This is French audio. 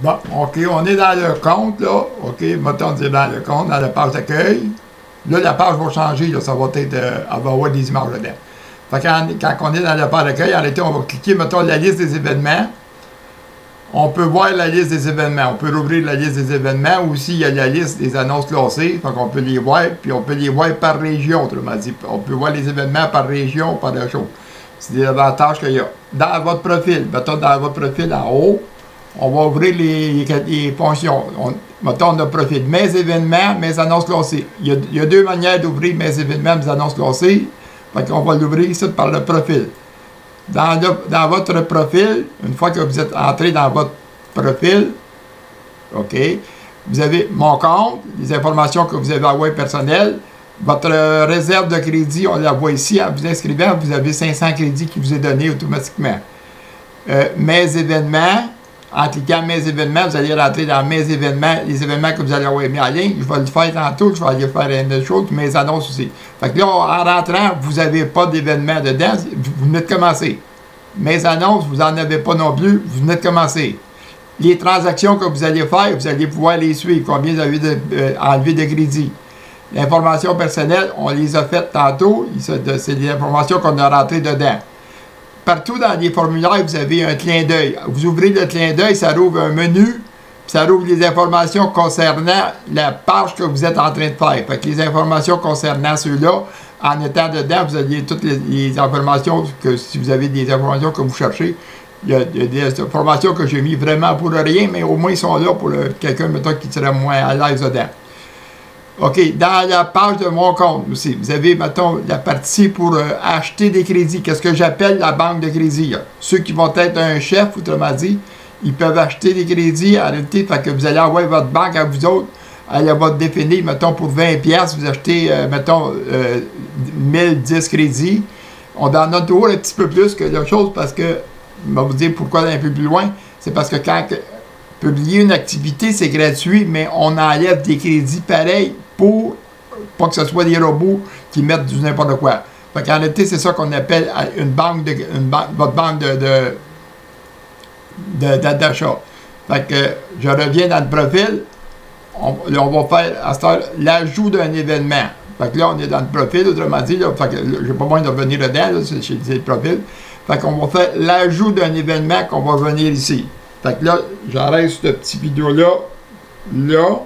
Bon, OK, on est dans le compte, là. OK, mettons dire dans le compte, dans la page d'accueil. Là, la page va changer, là, ça va être, elle va avoir des images dedans. Fait que quand on est dans la page d'accueil, en réalité, on va cliquer, mettons, la liste des événements. On peut voir la liste des événements. On peut rouvrir la liste des événements. Aussi, il y a la liste des annonces classées. Fait qu'on peut les voir, puis on peut les voir par région, autrement dit. On peut voir les événements par région, par la chose. C'est des avantages qu'il y a. Dans votre profil, mettons, dans votre profil en haut, on va ouvrir les fonctions. Mettons, notre profil. Mes événements, mes annonces classées. Il y a deux manières d'ouvrir mes événements, mes annonces classées. Fait qu'on va l'ouvrir ici par le profil. Dans votre profil, une fois que vous êtes entré dans votre profil, OK, vous avez mon compte, les informations que vous avez envoyées personnelles, votre réserve de crédit, on la voit ici, en vous inscrivant, vous avez 500 crédits qui vous est donné automatiquement. Mes événements, en cliquant mes événements, vous allez rentrer dans mes événements, les événements que vous allez envoyer mis en ligne. Je vais le faire tantôt, je vais aller faire une autre chose, mes annonces aussi. Fait que là, en rentrant, vous n'avez pas d'événements dedans, vous venez de commencer. Mes annonces, vous n'en avez pas non plus, vous venez de commencer. Les transactions que vous allez faire, vous allez pouvoir les suivre, combien vous avez enlevé de crédit. L'information personnelle, on les a faites tantôt, c'est des informations qu'on a rentrées dedans. Partout dans les formulaires, vous avez un clin d'œil. Vous ouvrez le clin d'œil, ça rouvre un menu, puis ça rouvre les informations concernant la page que vous êtes en train de faire. Fait que les informations concernant ceux-là, en étant dedans, vous avez toutes les informations, que si vous avez des informations que vous cherchez, il y a des informations que j'ai mis vraiment pour rien, mais au moins ils sont là pour quelqu'un, mettons, qui serait moins à l'aise dedans. OK, dans la page de mon compte aussi, vous avez, mettons, la partie pour acheter des crédits. Qu'est-ce que j'appelle la banque de crédit? Là. Ceux qui vont être un chef, autrement dit, ils peuvent acheter des crédits en réalité, fait que vous allez envoyer votre banque à vous autres, elle va définir, mettons, pour 20$, vous achetez, mettons, 1010 crédits. On en a toujours un petit peu plus que l'autre chose parce que, je vais vous dire pourquoi un peu plus loin, c'est parce que quand publier une activité, c'est gratuit, mais on enlève des crédits pareils pour pas que ce soit des robots qui mettent du n'importe quoi. Fait qu'en réalité, c'est ça qu'on appelle une banque votre banque d'achat. Fait que je reviens dans le profil. On va faire à cette heure l'ajout d'un événement. Fait que là, on est dans le profil, autrement dit, là, fait que j'ai pas besoin de revenir dedans, c'est le profil. Fait qu'on va faire l'ajout d'un événement qu'on va venir ici. Fait que là, j'arrête cette petite vidéo-là, là.